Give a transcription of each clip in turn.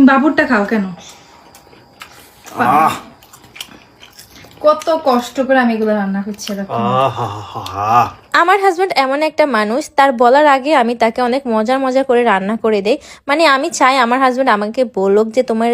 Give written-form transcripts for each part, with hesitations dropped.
তুমি বাবুরটা খাও কেন? কত কষ্ট করে আমি এগুলো রান্না করছি। আমার হাজব্যান্ড এমন একটা মানুষ, তার বলার আগে আমি তাকে অনেক মজার মজা করে রান্না করে দেই। মানে আমি চাই আমার হাজব্যান্ড আমাকে বলুক যে তোমার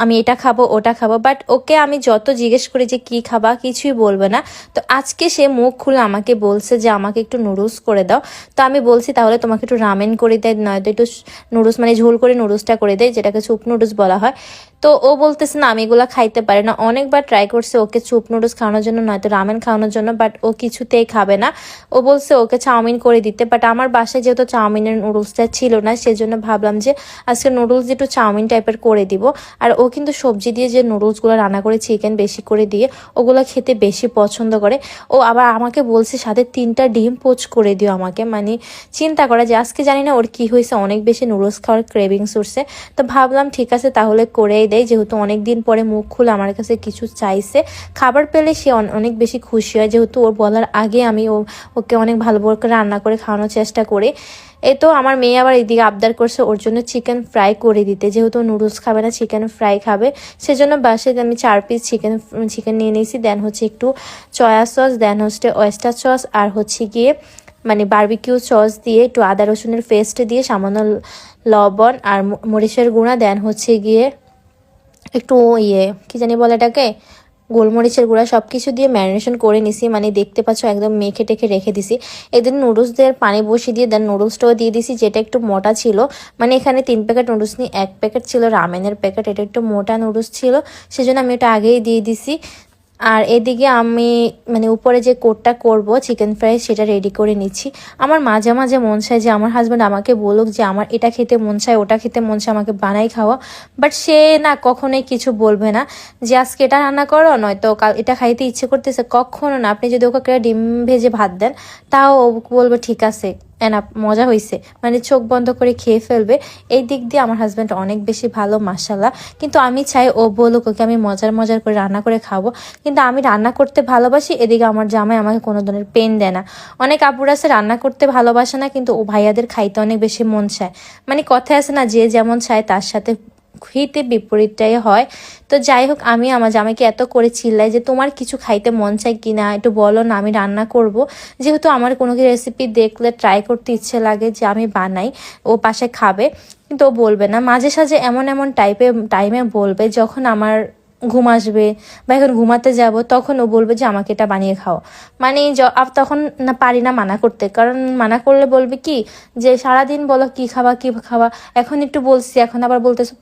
আমি এটা খাবো ওটা খাবো, বাট ওকে আমি যত জিজ্ঞেস করি যে কি খাবা কিছুই বলবে না। তো আজকে সে মুখ খুলে আমাকে বলছে যে আমাকে একটু নুডলস করে দাও। তো আমি বলছি তাহলে তোমাকে একটু রামেন করে দেয়, নয়তো একটু নুডলস মানে ঝোল করে নুডলসটা করে দেয়, যেটাকে চুপ নুডলস বলা হয়। তো ও বলতেছে না আমি এগুলো খাইতে পারি না। অনেকবার ট্রাই করছে ওকে চুপ নুডলস খাওয়ানোর জন্য নয়তো রামেন খাওয়ানোর জন্য, বাট ও কিছুতেই খাবে না। ও বলছে ওকে চাউমিন করে দিতে, বাট আমার বাসায় যেহেতু চাউমিনের নুডলসটা ছিল না, সেজন্য ভাবলাম যে আজকে নুডলস দিয়ে একটু চাউমিন টাইপের করে দিব। আর ও কিন্তু সবজি দিয়ে যে নুডলসগুলো রান্না করে চিকেন বেশি করে দিয়ে ওগুলো খেতে বেশি পছন্দ করে। ও আবার আমাকে বলছে সাথে 3টা ডিম পোচ করে দিও আমাকে। মানে চিন্তা করা যে আজকে জানি না ওর কি হয়েছে, অনেক বেশি নুডলস খাওয়ার ক্রেভিংস উঠছে। তো ভাবলাম ঠিক আছে তাহলে করেই দেয়, যেহেতু অনেক দিন পরে মুখ খুলে আমার কাছে কিছু চাইছে। খাবার পেলে সে অনেক বেশি খুশি হয়, যেহেতু ওর বলার আগে আমি ওকে অনেক ভালো করে রান্না করে খাওয়ানোর চেষ্টা করি। এই তো আমার মেয়ে আবার এদিকে আবদার করছে ওর জন্য চিকেন ফ্রাই করে দিতে, যেহেতু নুডলস খাবে না চিকেন ফ্রাই খাবে। সেজন্য বাসায় আমি 4 পিস চিকেন নিয়ে নিয়েছি। দেন হচ্ছে একটু সয়া সস, দেন হচ্ছে ওয়েস্টার সস, আর হচ্ছে গিয়ে মানে বারবিকিউ সস দিয়ে একটু আদা রসুনের পেস্ট দিয়ে সামান্য লবণ আর মরিচের গুঁড়া, দেন হচ্ছে গিয়ে একটু কি জানি বলে এটাকে, গোলমরিচের গুঁড়া, সব কিছু দিয়ে ম্যারিনেশন করে নিছি। মানে দেখতে পাচ্ছ একদম মেখে টেখে রেখে দিছি। এদিন নুডলস দিয়ে পানি বসিয়ে দিয়ে দেন নুডলসটাও দিয়ে দিছি, যেটা একটু মোটা ছিল। মানে এখানে 3 প্যাকেট নুডলস নিয়ে 1 প্যাকেট ছিল রামেনের প্যাকেট, এটা একটু মোটা নুডলস ছিল, সেজন্য আমি ওটা আগেই দিয়ে দিছি। আর এদিকে আমি মানে উপরে যে কোটটা করব চিকেন ফ্রাই সেটা রেডি করে নিচ্ছি। আমার মাঝে মাঝে মন চায় যে আমার হাজব্যান্ড আমাকে বলুক যে আমার এটা খেতে মন চায় ওটা খেতে মন চায়, আমাকে বানাই খাওয়া, বাট সে না কখনোই কিছু বলবে না যে আজকে এটা রান্না করো, নয়তো কাল এটা খাইতে ইচ্ছে করতেছে, কখনো না। আপনি যদি ওকে ডিম ভেজে ভাত দেন তাও ও বলবে ঠিক আছে এনা মজা হয়েছে, মানে চোখ বন্ধ করে খেয়ে ফেলবে। এই দিক দিয়ে আমার হাজব্যান্ড অনেক বেশি ভালো মাশাআল্লাহ। কিন্তু আমি চাই ও বলুক ওকে আমি মজার করে রান্না করে খাবো, কিন্তু আমি রান্না করতে ভালোবাসি, এদিকে আমার জামাই আমাকে কোনো ধরনের পেন দেয় না। অনেক আপুরা আছে রান্না করতে ভালোবাসে না, কিন্তু ও ভাইয়াদের খাইতে অনেক বেশি মন চায়। মানে কথায় আছে না, যে যেমন চায় তার সাথে হিতে বিপরীতটাই হয়। তো যাই হোক, আমি আমার জামাইকে এত করে চিল্লাই যে তোমার কিছু খাইতে মন চাই কিনা একটু বলো না, আমি রান্না করব। যেহেতু আমার কোনো রেসিপি দেখলে ট্রাই করতে ইচ্ছে লাগে যে আমি বানাই, ও পাশে খাবে, কিন্তু ও বলবে না। মাঝে সাঝে এমন টাইমে বলবে যখন আমার ঘুম আসবে বা এখন ঘুমাতে যাব, তখন ও বলবে যে আমাকে এটা বানিয়ে খাও। মানে তখন না পারি না মানা করতে, কারণ মানা করলে বলবে কি যে সারাদিন বলো কি খাবা কি খাবা, এখন একটু বলছি এখন আবার বলতেছে